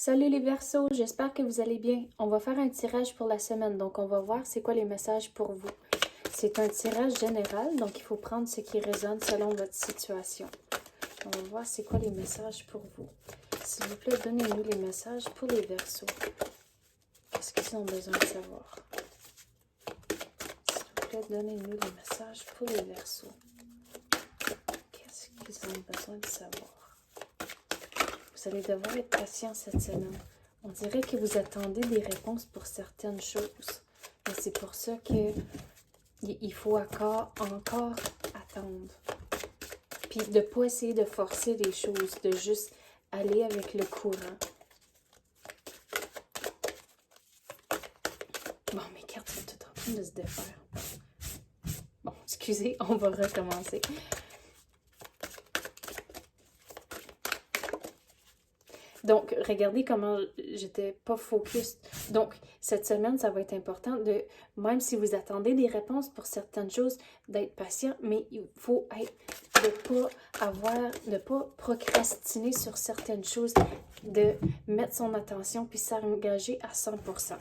Salut les Verseaux, j'espère que vous allez bien. On va faire un tirage pour la semaine, donc on va voir c'est quoi les messages pour vous. C'est un tirage général, donc il faut prendre ce qui résonne selon votre situation. On va voir c'est quoi les messages pour vous. S'il vous plaît, donnez-nous les messages pour les Verseaux. Qu'est-ce qu'ils ont besoin de savoir? S'il vous plaît, donnez-nous les messages pour les Verseaux. Qu'est-ce qu'ils ont besoin de savoir? Vous allez devoir être patient cette semaine. On dirait que vous attendez des réponses pour certaines choses. Mais c'est pour ça que il faut encore attendre. Puis de ne pas essayer de forcer les choses, de juste aller avec le courant. Bon, mes cartes sont toutes en train de se défaire. Bon, excusez, on va recommencer. Donc, regardez comment j'étais pas focus. Donc, cette semaine, ça va être important de, même si vous attendez des réponses pour certaines choses, d'être patient, mais il faut de pas procrastiner sur certaines choses, de mettre son attention puis s'engager à 100%.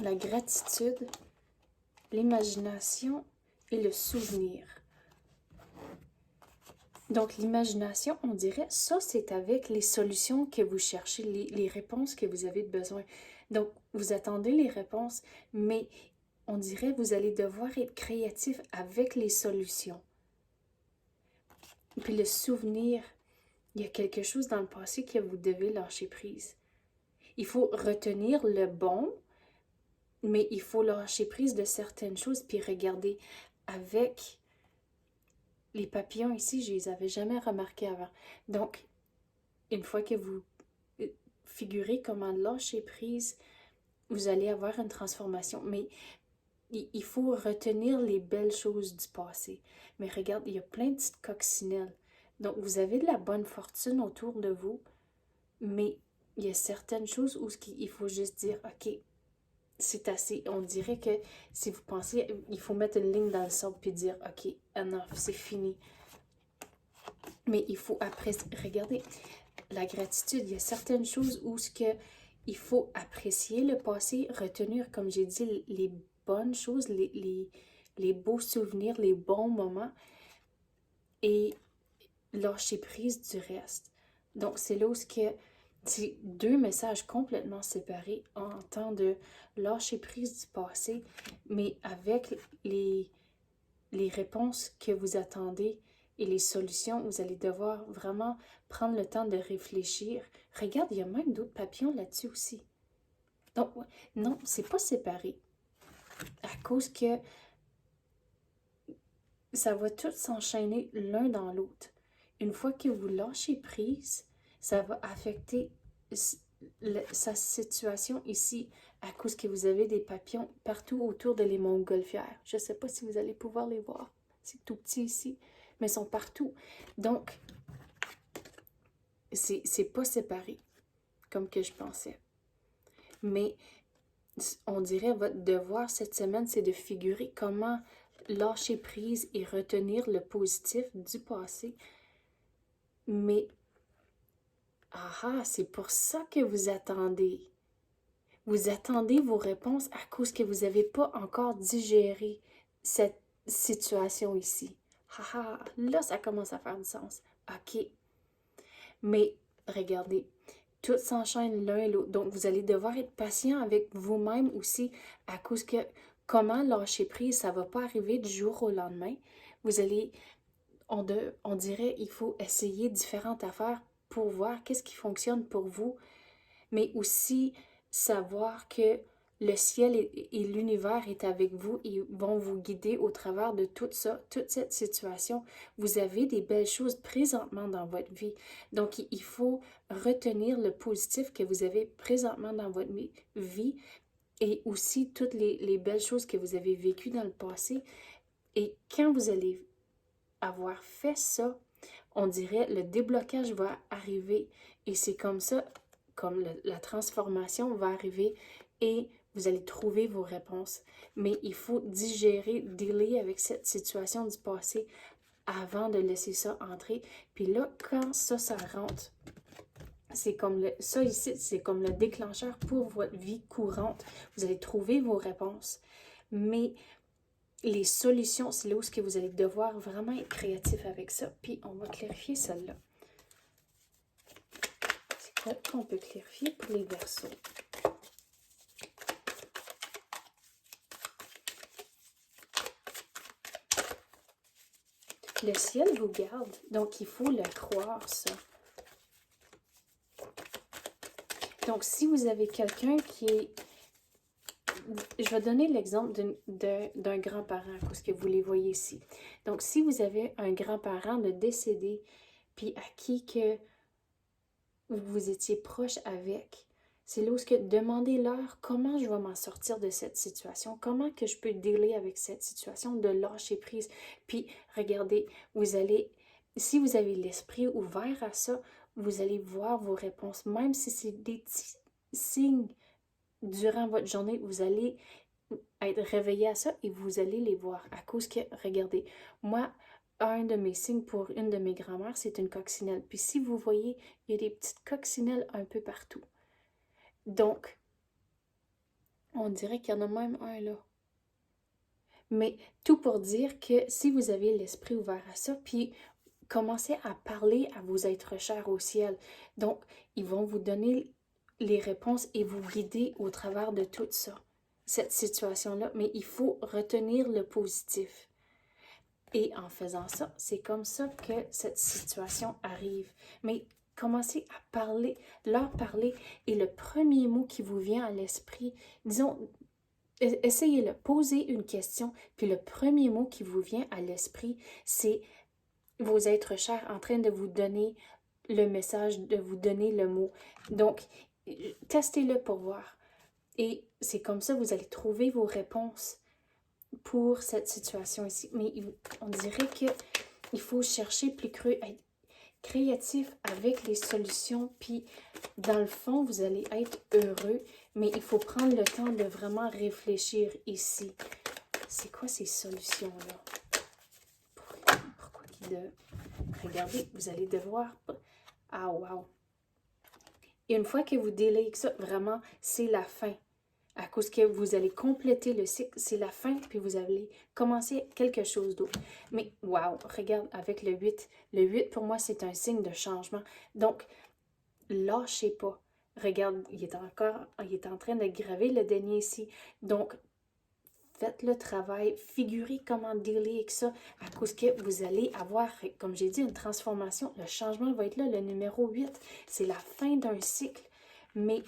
La gratitude, l'imagination et le souvenir. Donc, l'imagination, on dirait, ça, c'est avec les solutions que vous cherchez, les réponses que vous avez besoin. Donc, vous attendez les réponses, mais on dirait vous allez devoir être créatif avec les solutions. Puis le souvenir, il y a quelque chose dans le passé que vous devez lâcher prise. Il faut retenir le bon, mais il faut lâcher prise de certaines choses, puis regarder avec... Les papillons ici, je les avais jamais remarqués avant. Donc, une fois que vous figurez comment lâcher prise, vous allez avoir une transformation. Mais il faut retenir les belles choses du passé. Mais regarde, il y a plein de petites coccinelles. Donc, vous avez de la bonne fortune autour de vous, mais il y a certaines choses où il faut juste dire, OK, c'est assez. On dirait que si vous pensez, il faut mettre une ligne dans le sable puis dire, OK, enough, c'est fini. Mais il faut après, regardez, la gratitude, il y a certaines choses où il faut apprécier le passé, retenir, comme j'ai dit, les bonnes choses, les beaux souvenirs, les bons moments et lâcher prise du reste. Donc, c'est là où c'est deux messages complètement séparés en temps de lâcher prise du passé, mais avec les réponses que vous attendez et les solutions, vous allez devoir vraiment prendre le temps de réfléchir. Regarde, il y a même d'autres papillons là-dessus aussi. Donc, non, c'est pas séparé. À cause que ça va tout s'enchaîner l'un dans l'autre. Une fois que vous lâchez prise, ça va affecter sa situation ici à cause que vous avez des papillons partout autour de les montgolfières. Je ne sais pas si vous allez pouvoir les voir. C'est tout petit ici, mais ils sont partout. Donc, c'est pas séparé comme que je pensais. Mais on dirait votre devoir cette semaine, c'est de figurer comment lâcher prise et retenir le positif du passé. Mais, c'est pour ça que vous attendez. Vous attendez vos réponses à cause que vous n'avez pas encore digéré cette situation ici. Là, ça commence à faire du sens. OK. Mais, regardez, tout s'enchaîne l'un et l'autre. Donc, vous allez devoir être patient avec vous-même aussi à cause que comment lâcher prise, ça ne va pas arriver du jour au lendemain. Vous allez, on dirait, il faut essayer différentes affaires pour voir qu'est-ce qui fonctionne pour vous, mais aussi savoir que le ciel et l'univers est avec vous et vont vous guider au travers de tout ça, toute cette situation. Vous avez des belles choses présentement dans votre vie. Donc, il faut retenir le positif que vous avez présentement dans votre vie et aussi toutes les belles choses que vous avez vécues dans le passé. Et quand vous allez avoir fait ça, on dirait le déblocage va arriver et c'est comme ça, comme la transformation va arriver et vous allez trouver vos réponses. Mais il faut digérer, dealer avec cette situation du passé avant de laisser ça entrer. Puis là, quand ça rentre, C'est comme ça ici, c'est comme le déclencheur pour votre vie courante. Vous allez trouver vos réponses, mais les solutions, c'est là où vous allez devoir vraiment être créatif avec ça. Puis on va clarifier celle-là. C'est quoi qu'on peut clarifier pour les Verseaux? Le ciel vous garde, donc il faut le croire, ça. Donc, si vous avez quelqu'un qui est... Je vais donner l'exemple d'un grand-parent, parce que vous les voyez ici. Donc, si vous avez un grand-parent de décédé, puis à qui que vous étiez proche avec, c'est là où demandez-leur comment je vais m'en sortir de cette situation, comment que je peux dealer avec cette situation, de lâcher prise. Puis, regardez, si vous avez l'esprit ouvert à ça, vous allez voir vos réponses, même si c'est des petits signes durant votre journée, vous allez être réveillé à ça et vous allez les voir. À cause que, regardez, moi, un de mes signes pour une de mes grand-mères, c'est une coccinelle. Puis si vous voyez, il y a des petites coccinelles un peu partout. Donc, on dirait qu'il y en a même un là. Mais tout pour dire que si vous avez l'esprit ouvert à ça, puis commencez à parler à vos êtres chers au ciel. Donc, ils vont vous donner les réponses et vous guider au travers de tout ça, cette situation-là. Mais il faut retenir le positif. Et en faisant ça, c'est comme ça que cette situation arrive. Mais commencez à parler, leur parler, et le premier mot qui vous vient à l'esprit, disons, essayez-le, posez une question, puis le premier mot qui vous vient à l'esprit, c'est vos êtres chers en train de vous donner le message, de vous donner le mot. Donc, testez-le pour voir. Et c'est comme ça que vous allez trouver vos réponses pour cette situation ici. Mais on dirait qu'il faut chercher plus être créatif avec les solutions. Puis, dans le fond, vous allez être heureux, mais il faut prendre le temps de vraiment réfléchir ici. C'est quoi ces solutions-là? Pourquoi regardez, vous allez devoir... Ah, wow! Et une fois que vous délayez ça, vraiment, c'est la fin. À cause que vous allez compléter le cycle, c'est la fin, puis vous allez commencer quelque chose d'autre. Mais, wow! Regarde, avec le 8. Le 8, pour moi, c'est un signe de changement. Donc, lâchez pas. Regarde, il est en train de graver le denier ici. Donc, faites le travail, figurez comment dealer avec ça, à cause que vous allez avoir, comme j'ai dit, une transformation. Le changement va être là, le numéro 8. C'est la fin d'un cycle. Mais,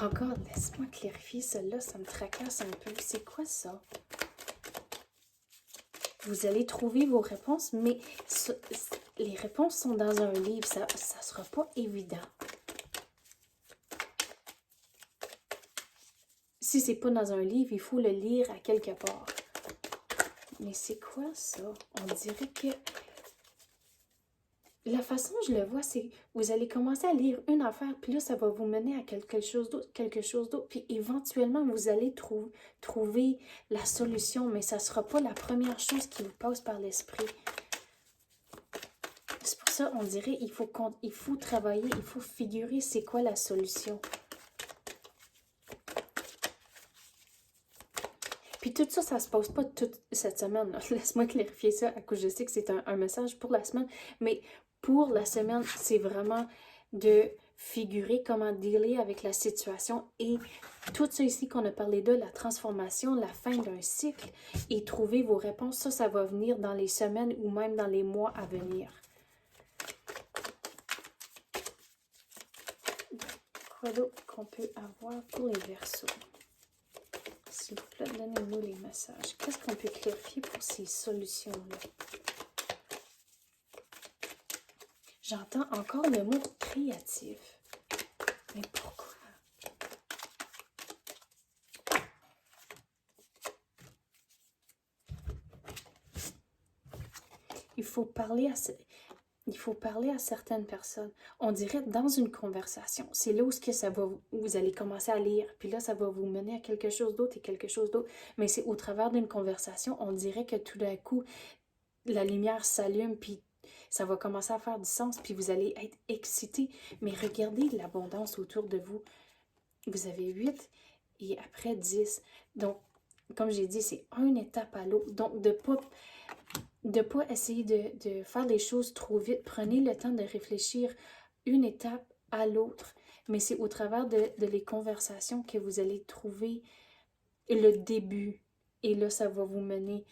encore, laisse-moi clarifier celle-là, ça me tracasse un peu. C'est quoi ça? Vous allez trouver vos réponses, mais les réponses sont dans un livre. Ça ne sera pas évident. Si c'est pas dans un livre, il faut le lire à quelque part. Mais c'est quoi ça? On dirait que... La façon dont je le vois, c'est vous allez commencer à lire une affaire, puis là, ça va vous mener à quelque chose d'autre, puis éventuellement, vous allez trouver la solution, mais ça ne sera pas la première chose qui vous passe par l'esprit. C'est pour ça, on dirait, il faut travailler, il faut figurer c'est quoi la solution. Puis tout ça, ça se passe pas toute cette semaine. Laisse-moi clarifier ça, à cause je sais que c'est un message pour la semaine, mais pour la semaine, c'est vraiment de figurer comment dealer avec la situation et tout ça ici qu'on a parlé de, la transformation, la fin d'un cycle et trouver vos réponses. Ça va venir dans les semaines ou même dans les mois à venir. Quoi d'autre qu'on peut avoir pour les Verseaux? S'il vous plaît, donnez-nous les messages. Qu'est-ce qu'on peut clarifier pour ces solutions-là? J'entends encore le mot créatif. Mais pourquoi? Il faut parler à certaines personnes. On dirait dans une conversation. C'est là où vous allez commencer à lire. Puis là, ça va vous mener à quelque chose d'autre et quelque chose d'autre. Mais c'est au travers d'une conversation, on dirait que tout d'un coup, la lumière s'allume. Puis Ça va commencer à faire du sens, puis vous allez être excité. Mais regardez l'abondance autour de vous. Vous avez 8 et après 10. Donc, comme j'ai dit, c'est une étape à l'autre. Donc, de pas essayer de faire les choses trop vite. Prenez le temps de réfléchir une étape à l'autre. Mais c'est au travers de les conversations que vous allez trouver le début. Et là, ça va vous mener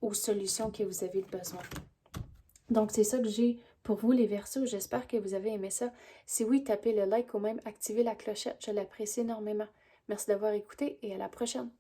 aux solutions que vous avez besoin. Donc, c'est ça que j'ai pour vous, les Verseaux. J'espère que vous avez aimé ça. Si oui, tapez le like ou même activez la clochette. Je l'apprécie énormément. Merci d'avoir écouté et à la prochaine.